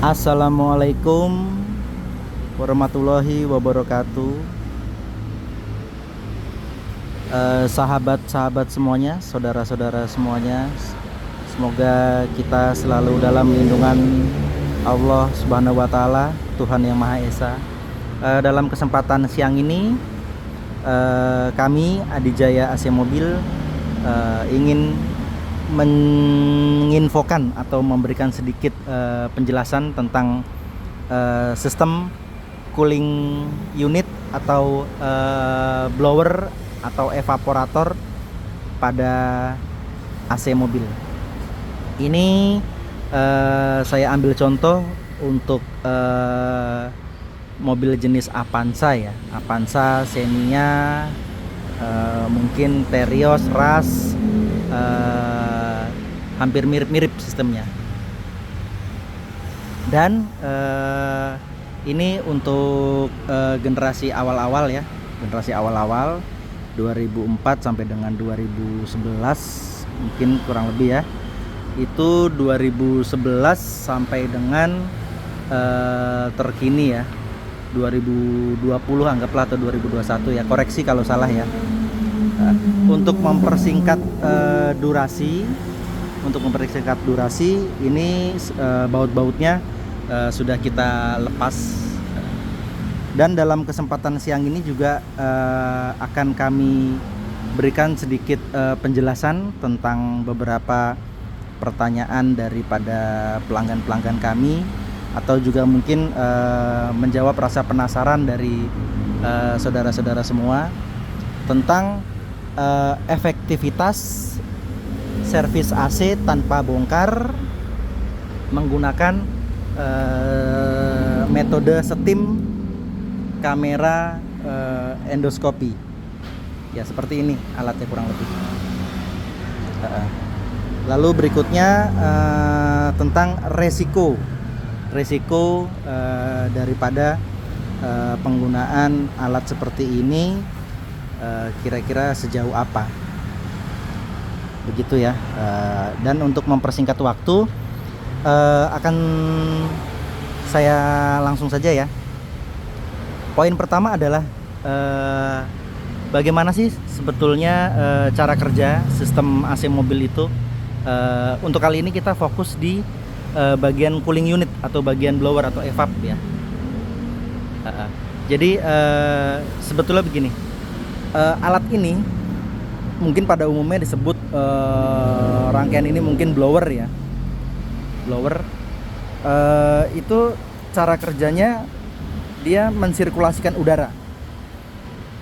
Assalamualaikum warahmatullahi wabarakatuh. Sahabat-sahabat semuanya, saudara-saudara semuanya, semoga kita selalu dalam lindungan Allah Subhanahu wa Ta'ala, Tuhan Yang Maha Esa. Dalam kesempatan siang ini, kami Adijaya AC Mobil ingin menginfokan atau memberikan sedikit penjelasan tentang sistem cooling unit atau blower atau evaporator pada AC mobil. Ini saya ambil contoh untuk mobil jenis Avanza ya, Avanza, Xenia, mungkin Terios, Rush, hampir mirip-mirip sistemnya. Dan ini untuk generasi awal-awal ya, generasi awal-awal 2004 sampai dengan 2011 mungkin kurang lebih ya. Itu 2011 sampai dengan terkini ya, 2020 anggaplah, atau 2021 ya, koreksi kalau salah ya. Untuk mempersingkat durasi, ini baut-bautnya sudah kita lepas. Dan dalam kesempatan siang ini juga akan kami berikan sedikit penjelasan tentang beberapa pertanyaan daripada pelanggan-pelanggan kami, atau juga mungkin menjawab rasa penasaran dari saudara-saudara semua tentang efektivitas servis AC tanpa bongkar menggunakan metode steam kamera endoskopi ya, seperti ini alatnya kurang lebih. Lalu berikutnya tentang resiko daripada penggunaan alat seperti ini, kira-kira sejauh apa, begitu ya. Dan untuk mempersingkat waktu, akan saya langsung saja ya. Poin pertama adalah bagaimana sih sebetulnya cara kerja sistem AC mobil itu. Untuk kali ini kita fokus di bagian cooling unit atau bagian blower atau evap ya. Jadi sebetulnya begini, alat ini mungkin pada umumnya disebut rangkaian ini mungkin blower ya. Blower itu cara kerjanya dia mensirkulasikan udara.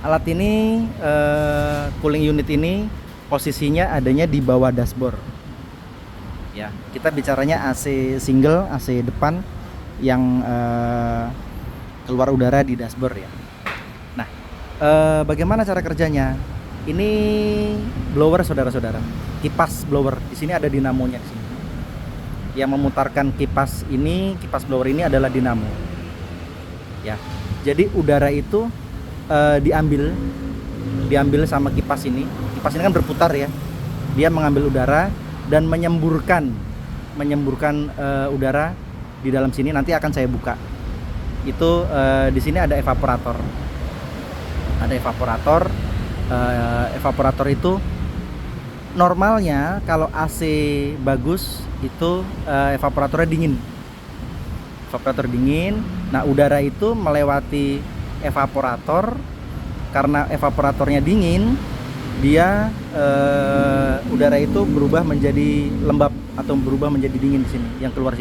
Alat ini cooling unit ini posisinya adanya di bawah dashboard. Ya, kita bicaranya AC single, AC depan yang keluar udara di dashboard ya. Nah, bagaimana cara kerjanya? Ini blower saudara-saudara, kipas blower. Di sini ada dinamonya di sini. Yang memutarkan kipas blower ini adalah dinamo. Ya, jadi udara itu diambil sama kipas ini. Kipas ini kan berputar ya. Dia mengambil udara dan menyemburkan udara di dalam sini. Nanti akan saya buka. Itu di sini ada evaporator. Evaporator itu normalnya kalau AC bagus itu evaporatornya dingin. Nah, udara itu melewati evaporator. Karena evaporatornya dingin, dia udara itu berubah menjadi lembab atau berubah menjadi dingin di sini, yang keluar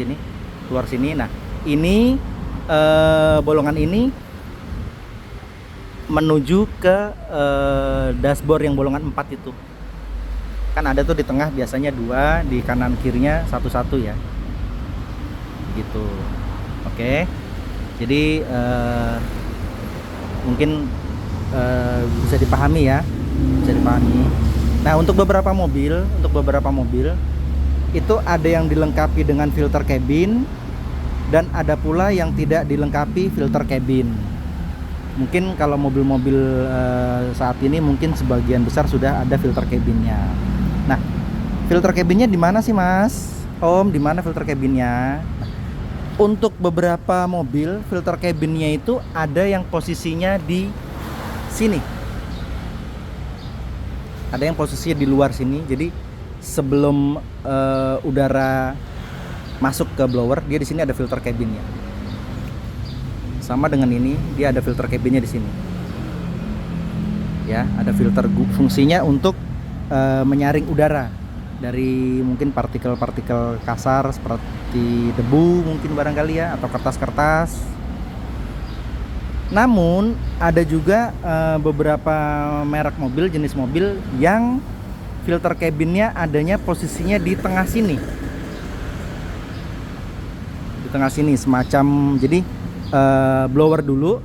sini. Nah, ini bolongan ini menuju ke dashboard yang bolongan 4 itu. Kan ada tuh di tengah biasanya 2, di kanan kirinya 1-1 ya. Gitu. Oke. Jadi mungkin bisa dipahami ya. Nah, untuk beberapa mobil itu ada yang dilengkapi dengan filter cabin dan ada pula yang tidak dilengkapi filter cabin. Mungkin kalau mobil-mobil saat ini mungkin sebagian besar sudah ada filter cabinnya. Nah, filter cabinnya di mana sih Mas? Om, di mana filter cabinnya? Untuk beberapa mobil filter cabinnya itu ada yang posisinya di sini, ada yang posisinya di luar sini. Jadi sebelum udara masuk ke blower, dia di sini ada filter cabinnya. Sama dengan ini, dia ada filter cabinnya di sini. Ya, ada filter fungsinya untuk menyaring udara dari mungkin partikel-partikel kasar seperti debu mungkin barangkali ya, atau kertas-kertas. Namun ada juga beberapa merek mobil, jenis mobil yang filter cabinnya adanya posisinya di tengah sini. Di tengah sini semacam, jadi blower dulu.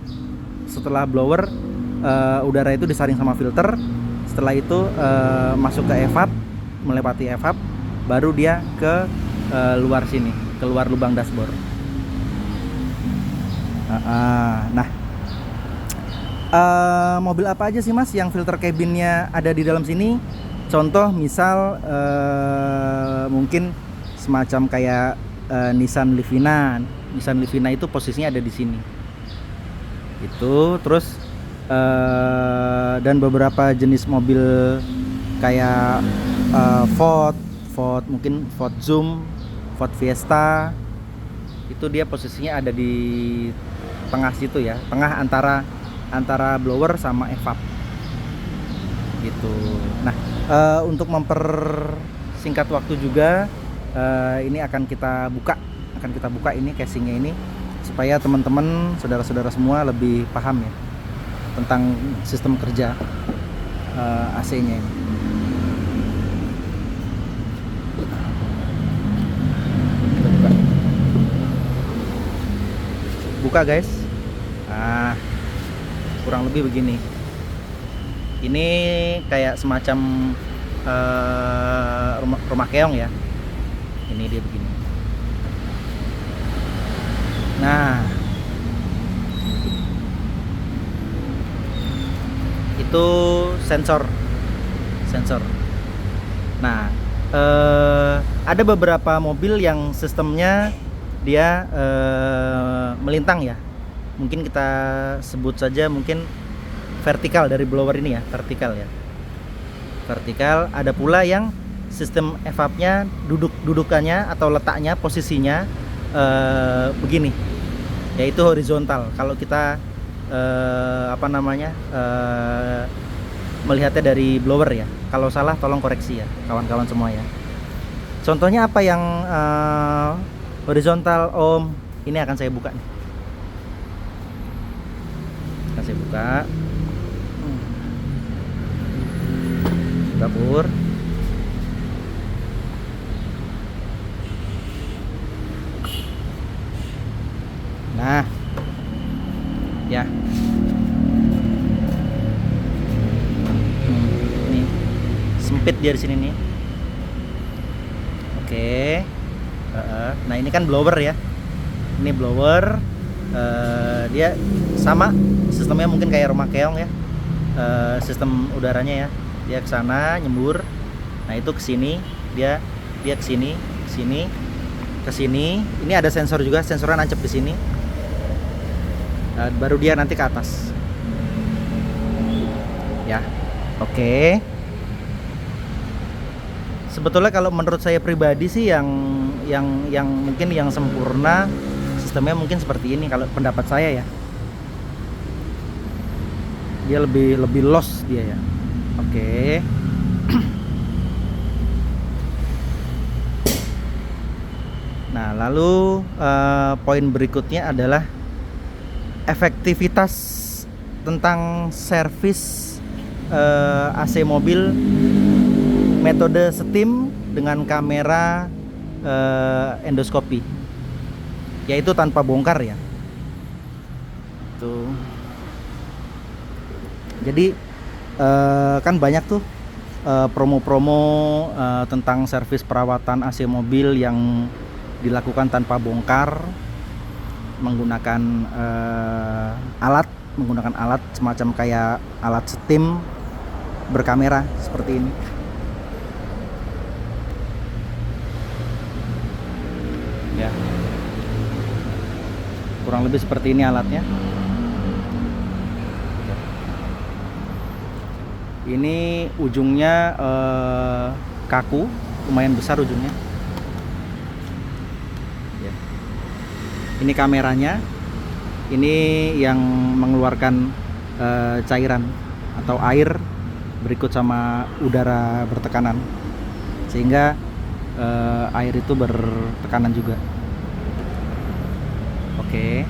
Setelah blower udara itu disaring sama filter. Setelah itu masuk ke evap, melewati evap, baru dia ke luar sini, keluar lubang dashboard. Nah, mobil apa aja sih Mas yang filter cabinnya ada di dalam sini? Contoh misal mungkin semacam kayak Nissan Livina. Nissan Livina itu posisinya ada di sini. Itu terus dan beberapa jenis mobil kayak Ford, mungkin Ford Zoom, Ford Fiesta, itu dia posisinya ada di tengah situ ya, tengah antara blower sama evap gitu. Nah, untuk mempersingkat waktu juga, ini akan kita buka ini casingnya ini, supaya teman-teman, saudara-saudara semua lebih paham ya tentang sistem kerja AC-nya ini. Buka guys. Nah, kurang lebih begini. Ini kayak semacam rumah keong ya. Ini dia begini. Nah, itu sensor. Nah, ada beberapa mobil yang sistemnya dia melintang ya. Mungkin kita sebut saja mungkin vertikal dari blower ini ya, vertikal ya. Vertikal. Ada pula yang sistem evapnya dudukannya atau letaknya, posisinya begini, yaitu horizontal. Kalau kita melihatnya dari blower ya. Kalau salah tolong koreksi ya kawan-kawan semua ya. Contohnya apa yang horizontal Om? Ini akan saya buka nih. Akan saya buka. Dapur. Nah, ya. Nih, sempit dia di sini nih. Oke. Nah, ini kan blower ya. Ini blower. Dia sama sistemnya mungkin kayak rumah keong ya. Sistem udaranya ya. Dia ke sana nyembur. Nah, itu ke sini, dia ke sini, ke sini. Ini ada sensor juga, sensornya nancep di sini. Baru dia nanti ke atas. Ya. Oke. Sebetulnya kalau menurut saya pribadi sih yang mungkin yang sempurna sistemnya mungkin seperti ini kalau pendapat saya ya. Dia lebih los dia ya. Oke. Nah, lalu poin berikutnya adalah efektivitas tentang servis AC mobil metode steam dengan kamera endoskopi, yaitu tanpa bongkar ya. Tuh. Jadi kan banyak tuh promo-promo tentang servis perawatan AC mobil yang dilakukan tanpa bongkar, menggunakan alat semacam kayak alat steam berkamera seperti ini. Ya. Kurang lebih seperti ini alatnya. Ini ujungnya kaku, lumayan besar ujungnya. Ya. Ini kameranya. Ini yang mengeluarkan cairan atau air berikut sama udara bertekanan, sehingga air itu bertekanan juga. Oke.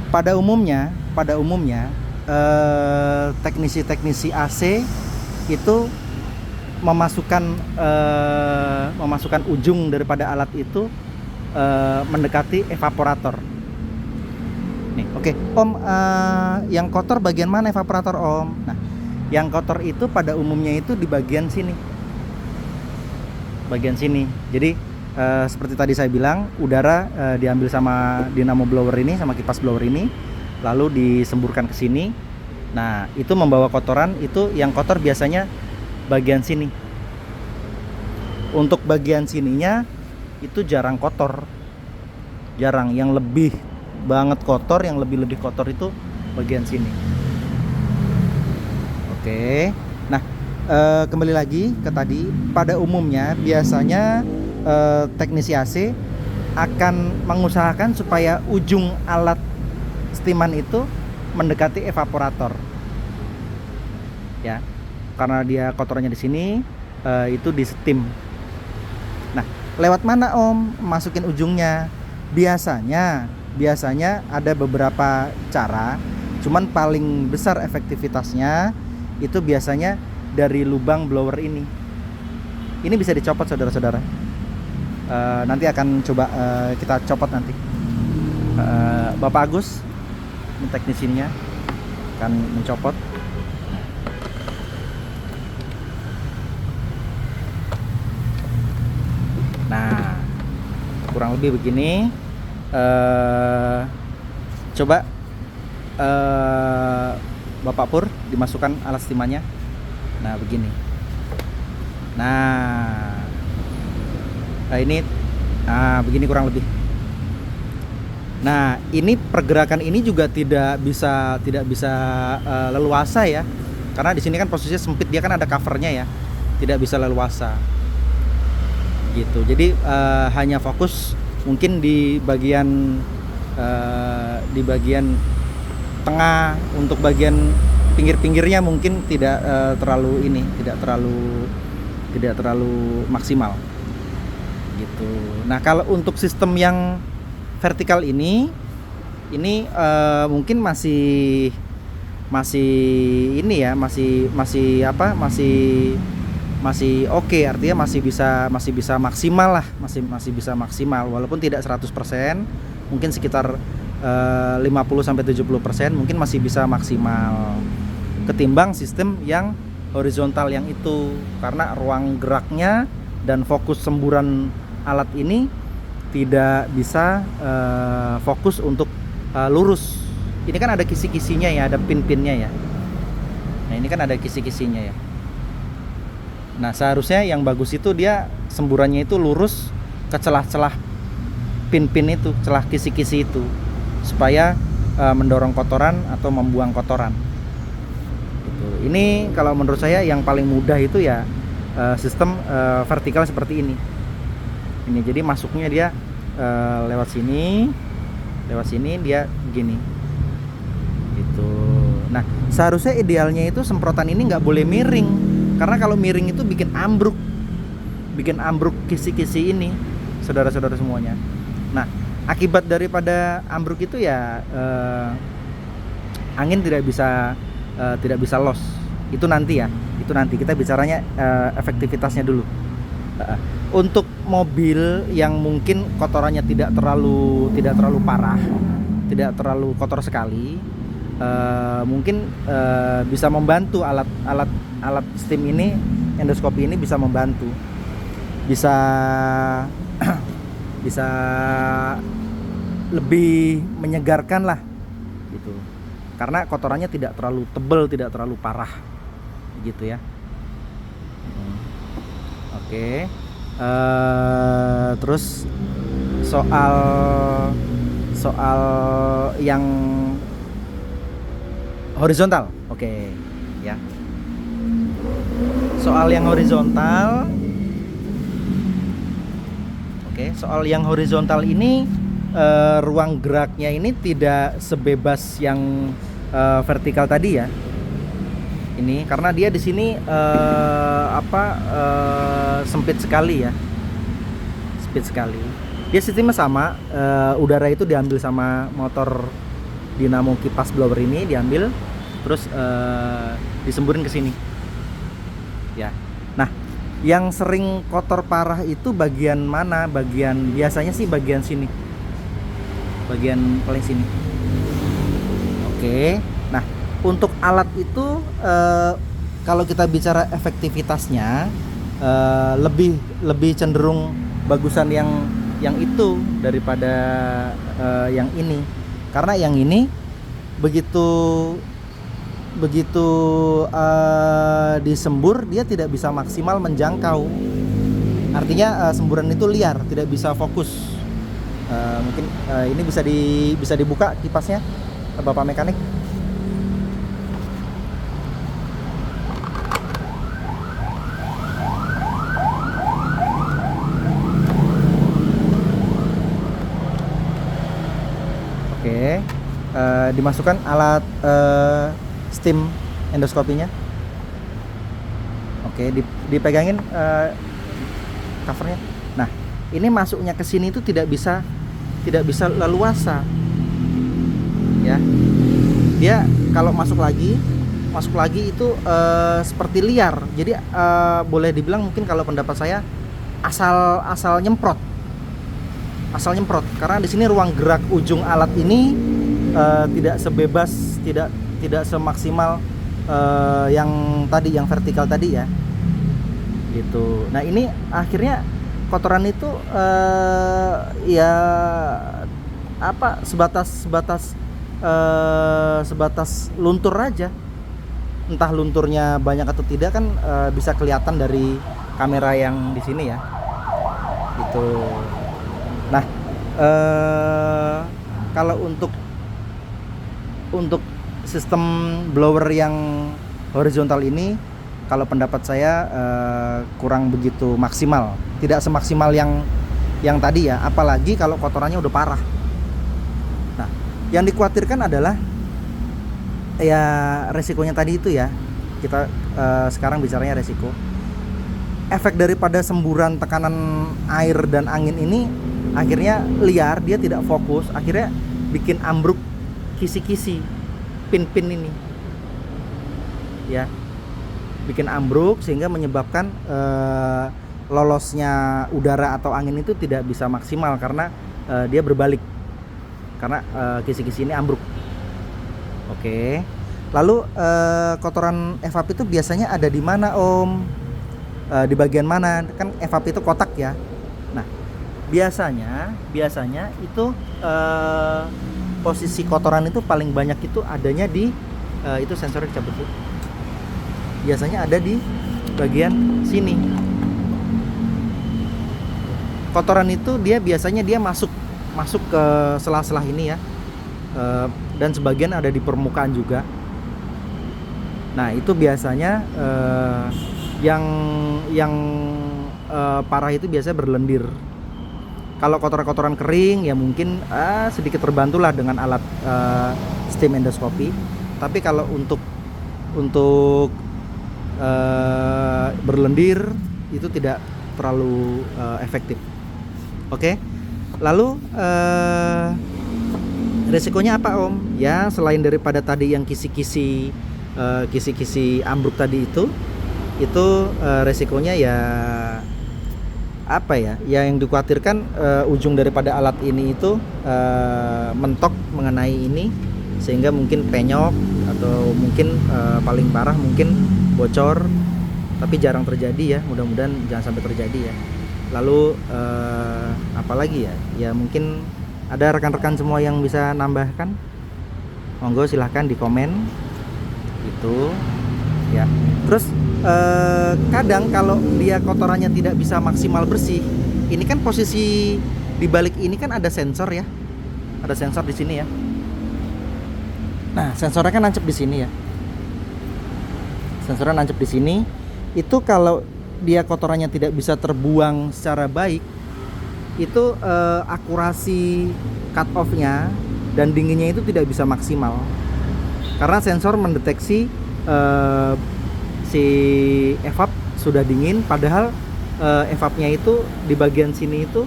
Pada umumnya teknisi AC itu memasukkan ujung daripada alat itu mendekati evaporator. Nih, oke. Om, yang kotor bagian mana evaporator, Om? Nah, yang kotor itu pada umumnya itu di bagian sini. Jadi seperti tadi saya bilang, udara diambil sama dynamo blower ini, sama kipas blower ini, lalu disemburkan ke sini. Nah, itu membawa kotoran. Itu yang kotor biasanya bagian sini. Untuk bagian sininya itu jarang kotor, jarang. Yang lebih banget kotor, yang lebih kotor itu bagian sini. Oke. Nah, kembali lagi ke tadi. Pada umumnya biasanya teknisi AC akan mengusahakan supaya ujung alat steaman itu mendekati evaporator, ya, karena dia kotorannya di sini, itu di steam. Nah, lewat mana, Om, masukin ujungnya? Biasanya ada beberapa cara, cuman paling besar efektivitasnya itu biasanya dari lubang blower ini. Ini bisa dicopot, saudara-saudara. Nanti akan coba kita copot nanti. Bapak Agus, ini teknisinya, akan mencopot. Nah, kurang lebih begini. Coba Bapak Pur dimasukkan alat steamannya. Nah, begini. Nah, ini begini kurang lebih. Nah, ini pergerakan ini juga tidak bisa leluasa ya, karena di sini kan posisinya sempit, dia kan ada covernya ya, tidak bisa leluasa gitu. Jadi hanya fokus mungkin di bagian tengah. Untuk bagian pinggir-pinggirnya mungkin tidak terlalu maksimal gitu. Nah, kalau untuk sistem yang vertikal ini mungkin masih ini ya, masih oke, artinya masih bisa maksimal lah, masih bisa maksimal, walaupun tidak 100%, mungkin sekitar 50-70% mungkin masih bisa maksimal, ketimbang sistem yang horizontal yang itu, karena ruang geraknya dan fokus semburan alat ini tidak bisa fokus untuk lurus. Ini kan ada kisi-kisinya ya, ada pin-pinnya ya. Nah, ini kan ada kisi-kisinya ya. Nah, seharusnya yang bagus itu dia semburannya itu lurus ke celah-celah pin-pin itu, celah kisi-kisi itu, supaya mendorong kotoran atau membuang kotoran gitu. Ini kalau menurut saya yang paling mudah itu ya sistem vertikal seperti ini. Jadi masuknya dia lewat sini dia begini gitu. Nah, seharusnya idealnya itu semprotan ini nggak boleh miring, karena kalau miring itu bikin ambruk kisi-kisi ini, saudara-saudara semuanya. Nah, akibat daripada ambruk itu ya angin tidak bisa loss. Itu nanti kita bicaranya efektivitasnya dulu. Untuk mobil yang mungkin kotorannya tidak terlalu parah, tidak terlalu kotor sekali, mungkin bisa membantu alat steam ini, endoskopi ini bisa membantu, bisa lebih menyegarkan lah gitu, karena kotorannya tidak terlalu tebal, tidak terlalu parah gitu ya. Oke. Terus soal soal yang horizontal. Oke, ya. Soal yang horizontal. Oke, soal yang horizontal ini ruang geraknya ini tidak sebebas yang vertikal tadi ya. Ini karena dia di sini sempit sekali ya. Sempit sekali. Dia sistemnya sama, udara itu diambil sama motor dinamo kipas blower ini, diambil terus disemburin ke sini. Ya. Nah, yang sering kotor parah itu bagian mana? Biasanya sih bagian sini. Bagian paling sini. Oke. Nah, untuk alat itu kalau kita bicara efektivitasnya lebih cenderung bagusan yang itu daripada yang ini. Karena yang ini begitu disembur dia tidak bisa maksimal menjangkau. Artinya semburan itu liar, tidak bisa fokus. Mungkin ini bisa dibuka kipasnya, Bapak mekanik. Oke, dimasukkan alat steam endoskopinya. Oke, dipegangin covernya. Nah, ini masuknya ke sini itu tidak bisa leluasa. Ya. Dia kalau masuk lagi itu seperti liar. Jadi boleh dibilang mungkin kalau pendapat saya asal nyemprot. Asal nyemprot karena di sini ruang gerak ujung alat ini tidak sebebas, tidak semaksimal yang tadi, yang vertikal tadi ya, gitu. Nah ini akhirnya kotoran itu ya apa sebatas luntur aja. Entah lunturnya banyak atau tidak kan bisa kelihatan dari kamera yang di sini ya, gitu. Nah kalau untuk sistem blower yang horizontal ini, kalau pendapat saya kurang begitu maksimal, tidak semaksimal yang tadi ya, apalagi kalau kotorannya udah parah. Nah, yang dikhawatirkan adalah ya resikonya tadi itu ya. Kita sekarang bicaranya resiko. Efek daripada semburan tekanan air dan angin ini akhirnya liar, dia tidak fokus, akhirnya bikin ambruk kisi-kisi pin-pin ini ya, bikin ambruk sehingga menyebabkan lolosnya udara atau angin itu tidak bisa maksimal karena dia berbalik karena kisi-kisi ini ambruk. Oke, lalu kotoran evap itu biasanya ada di mana Om? Di bagian mana? Kan evap itu kotak ya. Nah, biasanya itu posisi kotoran itu paling banyak itu adanya di itu sensornya dicabut tuh. Biasanya ada di bagian sini. Kotoran itu dia biasanya masuk ke sela-sela ini ya, dan sebagian ada di permukaan juga. Nah itu biasanya yang parah itu biasanya berlendir. Kalau kotoran-kotoran kering ya mungkin sedikit terbantulah dengan alat steam endoskopi. Tapi kalau untuk berlendir itu tidak terlalu efektif. Oke. Lalu resikonya apa Om? Ya selain daripada tadi yang kisi-kisi ambruk tadi itu resikonya ya apa ya? Ya yang dikhawatirkan ujung daripada alat ini itu mentok mengenai ini sehingga mungkin penyok atau mungkin paling parah mungkin bocor, tapi jarang terjadi ya, mudah-mudahan jangan sampai terjadi ya. Lalu apalagi ya? Ya mungkin ada rekan-rekan semua yang bisa nambahkan, monggo silahkan di komen gitu ya. Terus kadang kalau dia kotorannya tidak bisa maksimal bersih, ini kan posisi di balik ini kan ada sensor ya. Ada sensor di sini ya. Nah, sensornya kan nancep di sini ya. Sensornya nancep di sini. Itu kalau dia kotorannya tidak bisa terbuang secara baik, itu akurasi cut off-nya dan dinginnya itu tidak bisa maksimal. Karena sensor mendeteksi si evap sudah dingin, padahal evapnya itu di bagian sini itu,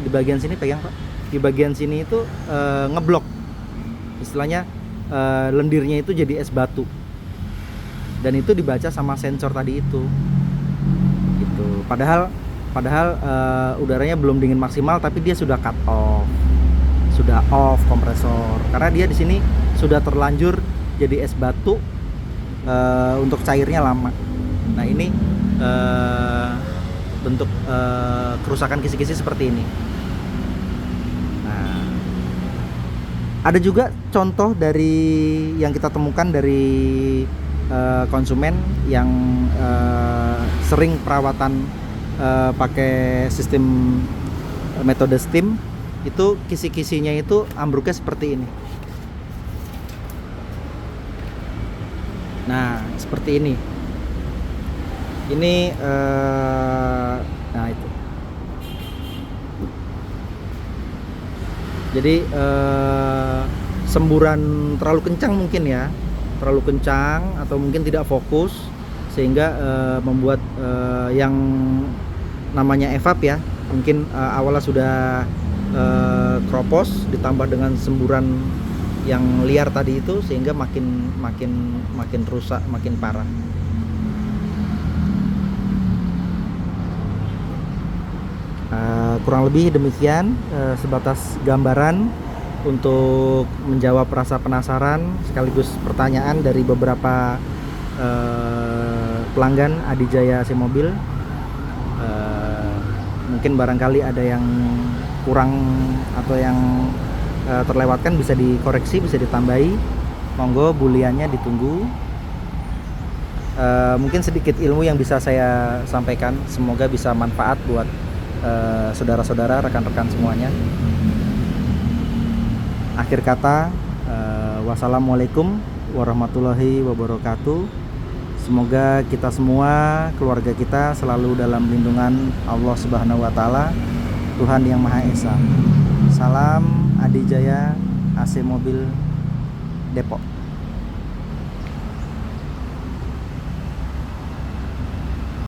di bagian sini pegang Pak, di bagian sini itu ngeblok, istilahnya lendirnya itu jadi es batu, dan itu dibaca sama sensor tadi itu. Gitu. Padahal udaranya belum dingin maksimal, tapi dia sudah cut off, sudah off kompresor, karena dia di sini sudah terlanjur jadi es batu untuk cairnya lama. Nah ini bentuk kerusakan kisi-kisi seperti ini. Nah, ada juga contoh dari yang kita temukan dari konsumen yang sering perawatan pakai sistem metode steam, itu kisi-kisinya itu ambruknya seperti ini. Nah, seperti ini. Ini nah itu. Jadi semburan terlalu kencang mungkin ya, terlalu kencang atau mungkin tidak fokus, sehingga membuat yang namanya evap ya, mungkin awalnya sudah kropos, ditambah dengan semburan yang liar tadi itu, sehingga makin rusak, makin parah. Kurang lebih demikian, sebatas gambaran untuk menjawab rasa penasaran sekaligus pertanyaan dari beberapa pelanggan Adijaya AC Mobil. Mungkin barangkali ada yang kurang atau yang terlewatkan, bisa dikoreksi, bisa ditambahi. Monggo buliannya ditunggu. Mungkin sedikit ilmu yang bisa saya sampaikan, semoga bisa manfaat buat saudara-saudara, rekan-rekan semuanya. Akhir kata, wassalamualaikum warahmatullahi wabarakatuh. Semoga kita semua, keluarga kita selalu dalam lindungan Allah Subhanahu wa taala, Tuhan yang Maha Esa. Salam Adijaya AC Mobil Depok.